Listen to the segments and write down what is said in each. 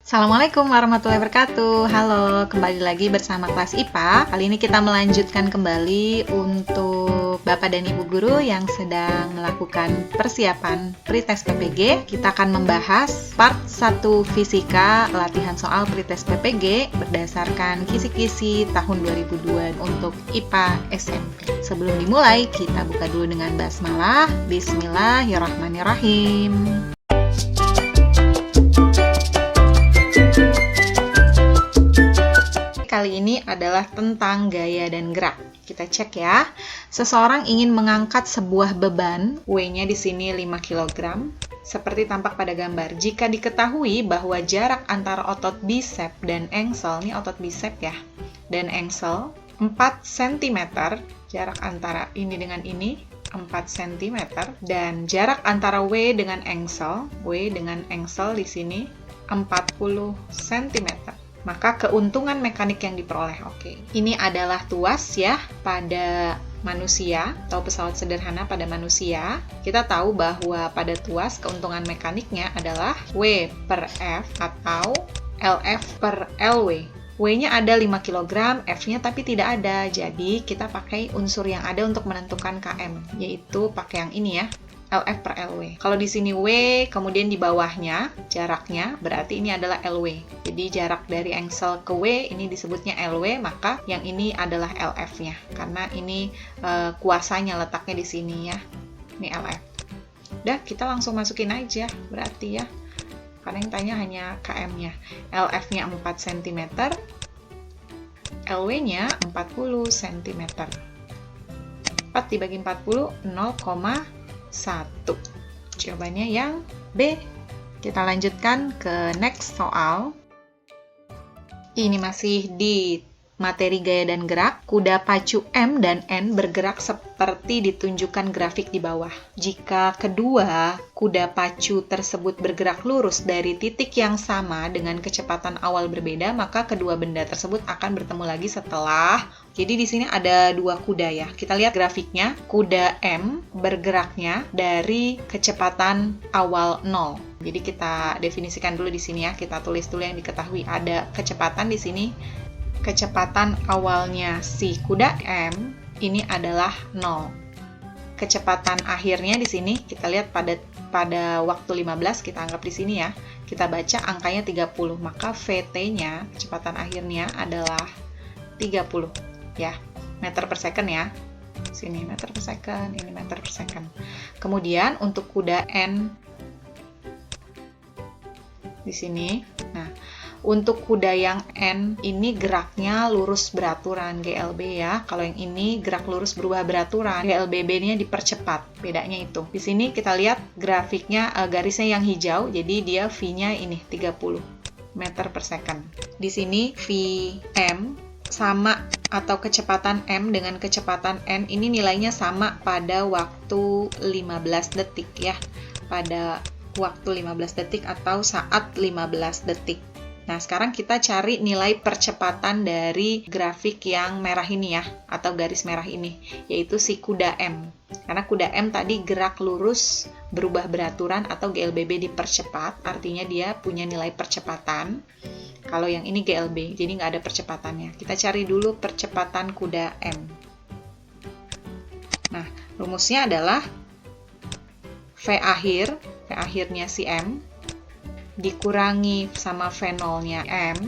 Assalamualaikum warahmatullahi wabarakatuh. Halo, kembali lagi bersama kelas IPA. Kali ini kita melanjutkan kembali untuk Bapak dan Ibu guru yang sedang melakukan persiapan pretest PPG. Kita akan membahas part 1 fisika, latihan soal pretest PPG berdasarkan kisi-kisi tahun 2002 untuk IPA SMP. Sebelum dimulai, kita buka dulu dengan basmalah. Bismillahirrahmanirrahim. Kali ini adalah tentang gaya dan gerak. Kita cek ya. Seseorang ingin mengangkat sebuah beban, W-nya di sini 5 kg, seperti tampak pada gambar. Jika diketahui bahwa jarak antara otot bisep dan engsel, ini otot bisep ya, dan engsel 4 cm, jarak antara ini dengan ini 4 cm, dan jarak antara W dengan engsel di sini 40 cm. Maka keuntungan mekanik yang diperoleh. Oke. Ini adalah tuas ya pada manusia atau pesawat sederhana pada manusia. Kita tahu bahwa pada tuas keuntungan mekaniknya adalah W per F atau LF per LW. W-nya ada 5 kg, F-nya tapi tidak ada. Jadi kita pakai unsur yang ada untuk menentukan km, yaitu pakai yang ini ya. LF per LW. Kalau di sini W, kemudian di bawahnya jaraknya, berarti ini adalah LW. Jadi jarak dari engsel ke W ini disebutnya LW, maka yang ini adalah LF-nya. Karena ini kuasanya letaknya di sini ya. Ini LF. Udah, kita langsung masukin aja berarti ya. Karena yang tanya hanya km-nya. LF-nya 4 cm, LW-nya 40 cm. 4 dibagi 40, 0,1. Jawabannya yang B. Kita lanjutkan ke next soal. Ini masih di materi gaya dan gerak. Kuda pacu M dan N bergerak seperti ditunjukkan grafik di bawah. Jika kedua kuda pacu tersebut bergerak lurus dari titik yang sama dengan kecepatan awal berbeda, maka kedua benda tersebut akan bertemu lagi setelah. Jadi di sini ada dua kuda ya. Kita lihat grafiknya. Kuda M bergeraknya dari kecepatan awal 0. Jadi kita definisikan dulu di sini ya. Kita tulis dulu yang diketahui. Ada kecepatan di sini. Kecepatan awalnya si kuda M ini adalah 0. Kecepatan akhirnya di sini kita lihat pada waktu 15, kita anggap di sini ya. Kita baca angkanya 30, maka VT-nya kecepatan akhirnya adalah 30 ya. Meter per second ya. Sini meter per second, ini meter per second. Kemudian untuk kuda N di sini. Nah, untuk kuda yang N ini geraknya lurus beraturan GLB ya. Kalau yang ini gerak lurus berubah beraturan, GLBB-nya dipercepat. Bedanya itu. Di sini kita lihat grafiknya garisnya yang hijau, jadi dia V-nya ini 30 meter per second. Di sini Vm sama atau kecepatan M dengan kecepatan N ini nilainya sama pada waktu 15 detik ya. Pada waktu 15 detik atau saat 15 detik. Nah, sekarang kita cari nilai percepatan dari grafik yang merah ini ya, atau garis merah ini, yaitu si kuda M. Karena kuda M tadi gerak lurus berubah beraturan atau GLBB dipercepat, artinya dia punya nilai percepatan. Kalau yang ini GLB, jadi nggak ada percepatannya. Kita cari dulu percepatan kuda M. Nah, rumusnya adalah V akhirnya si M, dikurangi sama V0-nya M,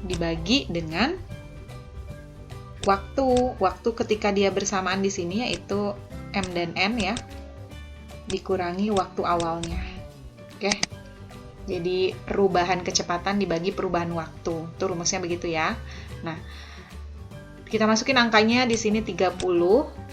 dibagi dengan waktu ketika dia bersamaan di sini, yaitu M dan N ya, dikurangi waktu awalnya. Oke, jadi perubahan kecepatan dibagi perubahan waktu, itu rumusnya begitu ya. Nah, kita masukin angkanya di sini 30,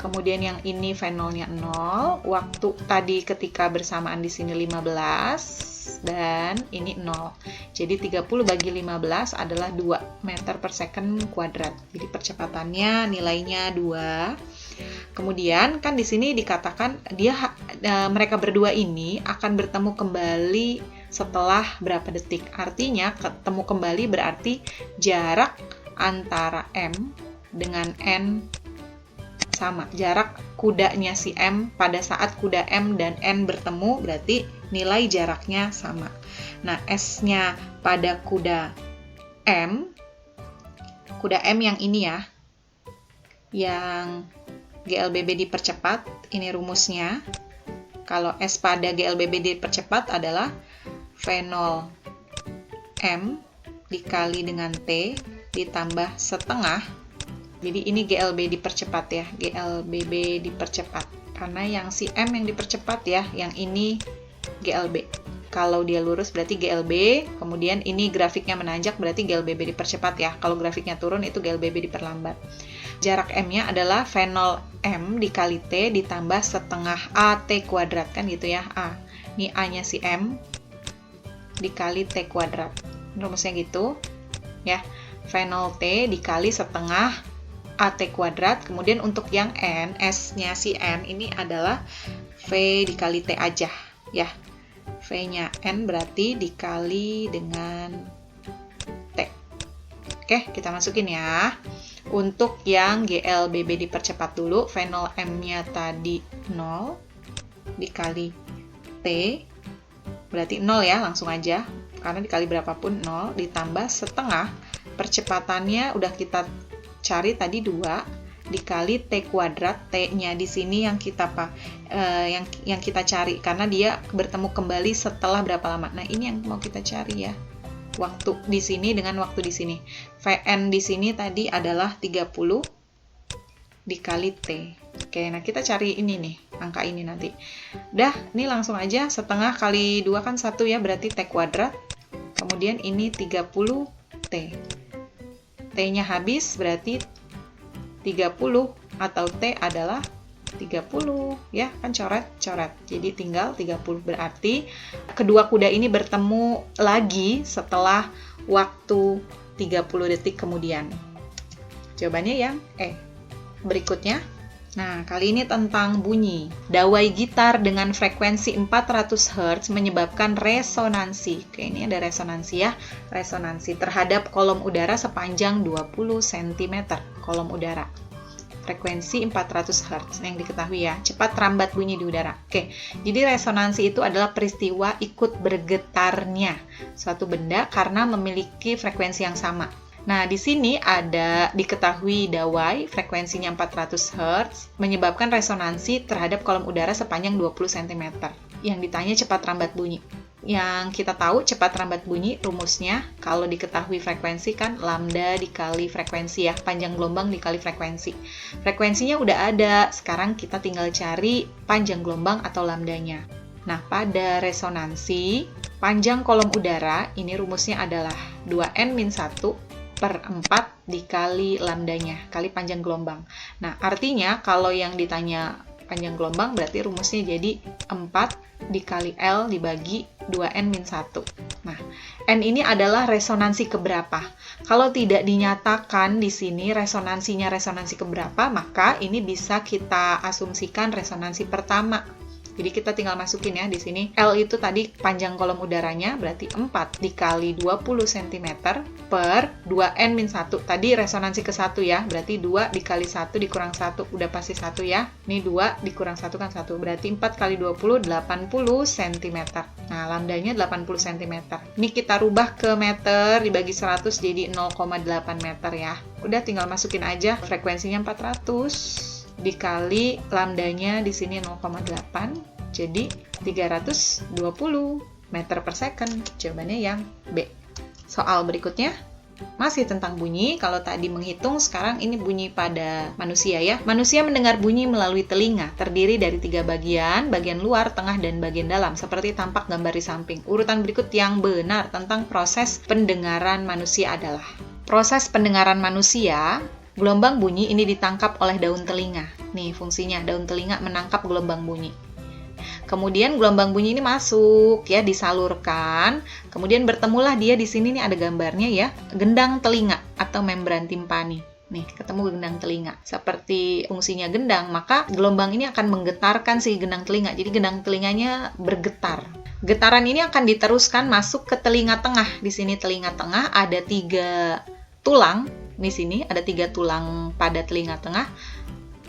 kemudian yang ini V0-nya 0, waktu tadi ketika bersamaan di sini 15, dan ini 0. Jadi 30 bagi 15 adalah 2 meter per second kuadrat. Jadi percepatannya nilainya 2. Kemudian kan di sini dikatakan mereka berdua ini akan bertemu kembali setelah berapa detik. Artinya ketemu kembali berarti jarak antara M dengan N1 sama. Jarak kudanya si M pada saat kuda M dan N bertemu berarti nilai jaraknya sama. Nah, S-nya pada kuda M yang ini ya, yang GLBB dipercepat, ini rumusnya. Kalau S pada GLBB dipercepat adalah V0 M dikali dengan T ditambah setengah. Jadi ini GLB dipercepat ya, GLBB dipercepat. Karena yang si M yang dipercepat ya, yang ini GLB. Kalau dia lurus berarti GLB, kemudian ini grafiknya menanjak berarti GLBB dipercepat ya. Kalau grafiknya turun itu GLBB diperlambat. Jarak M-nya adalah V0 M dikali T ditambah setengah AT kuadrat, kan gitu ya. A. Ini A-nya si M dikali T kuadrat. Rumusnya gitu ya. V0T dikali setengah AT kuadrat. Kemudian untuk yang N, S-nya si N ini adalah V dikali T aja ya. V-nya N berarti dikali dengan T. Oke, kita masukin ya. Untuk yang GLBB dipercepat dulu, V0 M-nya tadi 0 dikali T, berarti 0 ya, langsung aja. Karena dikali berapapun 0, ditambah setengah. Percepatannya udah kita cari tadi 2, dikali T kuadrat. T-nya di sini yang kita yang kita cari, karena dia bertemu kembali setelah berapa lama. Nah, ini yang mau kita cari ya. Waktu di sini dengan waktu di sini. Vn di sini tadi adalah 30 dikali T. Oke, nah kita cari ini nih, angka ini nanti. Udah, ini langsung aja, setengah kali 2 kan 1 ya, berarti T kuadrat. Kemudian ini 30 T. T-nya habis, berarti 30 atau T adalah 30 ya, kan coret. Jadi tinggal 30, berarti kedua kuda ini bertemu lagi setelah waktu 30 detik kemudian. Jawabannya yang E. Berikutnya, nah kali ini tentang bunyi. Dawai gitar dengan frekuensi 400 Hz menyebabkan resonansi. Oke, ini ada resonansi ya. Resonansi terhadap kolom udara sepanjang 20 cm. Kolom udara. Frekuensi 400 Hz yang diketahui ya. Cepat rambat bunyi di udara. Oke, jadi resonansi itu adalah peristiwa ikut bergetarnya suatu benda karena memiliki frekuensi yang sama. Nah, di sini ada diketahui dawai frekuensinya 400 Hz menyebabkan resonansi terhadap kolom udara sepanjang 20 cm. Yang ditanya cepat rambat bunyi. Yang kita tahu cepat rambat bunyi rumusnya kalau diketahui frekuensi kan lambda dikali frekuensi ya, panjang gelombang dikali frekuensi. Frekuensinya udah ada, sekarang kita tinggal cari panjang gelombang atau lambdanya. Nah, pada resonansi, panjang kolom udara ini rumusnya adalah 2n-1 per 4 dikali lambdanya, kali panjang gelombang. Nah, artinya kalau yang ditanya panjang gelombang berarti rumusnya jadi 4 dikali L dibagi 2n-1. Nah, N ini adalah resonansi keberapa. Kalau tidak dinyatakan di sini resonansinya resonansi keberapa, maka ini bisa kita asumsikan resonansi pertama. Jadi kita tinggal masukin ya di sini. L itu tadi panjang kolom udaranya, berarti 4 dikali 20 cm per 2n-1. Tadi resonansi ke 1 ya, berarti 2 dikali 1 dikurang 1, udah pasti 1 ya. Ini 2 dikurang 1 kan 1, berarti 4 kali 20, 80 cm. Nah, lambdanya 80 cm. Ini kita rubah ke meter, dibagi 100 jadi 0,8 meter ya. Udah tinggal masukin aja frekuensinya 400. Dikali lambdanya di sini 0,8, jadi 320 meter per second. Jawabannya yang B. Soal berikutnya masih tentang bunyi. Kalau tadi menghitung, sekarang ini bunyi pada manusia ya. Manusia mendengar bunyi melalui telinga, terdiri dari 3 bagian luar, tengah, dan bagian dalam, seperti tampak gambar di samping. Urutan berikut yang benar tentang proses pendengaran manusia adalah: proses pendengaran manusia, gelombang bunyi ini ditangkap oleh daun telinga. Nih fungsinya, daun telinga menangkap gelombang bunyi. Kemudian gelombang bunyi ini masuk ya, disalurkan. Kemudian bertemulah dia di sini nih ada gambarnya ya, gendang telinga atau membran timpani. Nih, ketemu gendang telinga. Seperti fungsinya gendang, maka gelombang ini akan menggetarkan si gendang telinga. Jadi gendang telinganya bergetar. Getaran ini akan diteruskan masuk ke telinga tengah. Di sini telinga tengah ada 3 tulang. Di sini ada 3 tulang pada telinga tengah.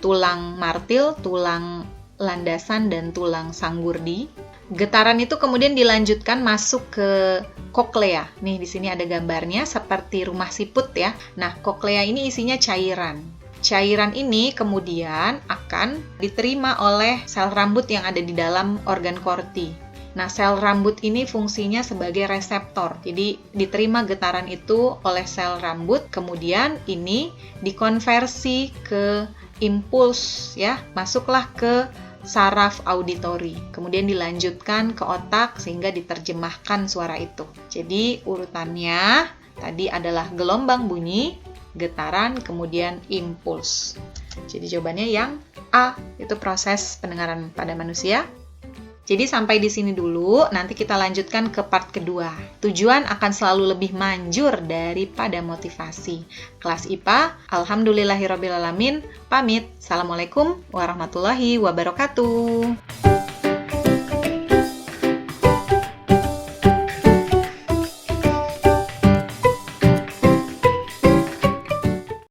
tulang martil, tulang landasan, dan tulang sanggurdi. Getaran itu kemudian dilanjutkan masuk ke koklea. Nih, di sini ada gambarnya seperti rumah siput ya. Nah, koklea ini isinya cairan. Cairan ini kemudian akan diterima oleh sel rambut yang ada di dalam organ korti. Nah, sel rambut ini fungsinya sebagai reseptor. Jadi, diterima getaran itu oleh sel rambut, kemudian ini dikonversi ke impuls ya, masuklah ke saraf auditori. Kemudian dilanjutkan ke otak sehingga diterjemahkan suara itu. Jadi, urutannya tadi adalah gelombang bunyi, getaran, kemudian impuls. Jadi jawabannya yang A, itu proses pendengaran pada manusia. Jadi sampai di sini dulu, nanti kita lanjutkan ke part kedua. Tujuan akan selalu lebih manjur daripada motivasi. Kelas IPA, alhamdulillahirrabbilalamin, pamit. Assalamualaikum warahmatullahi wabarakatuh.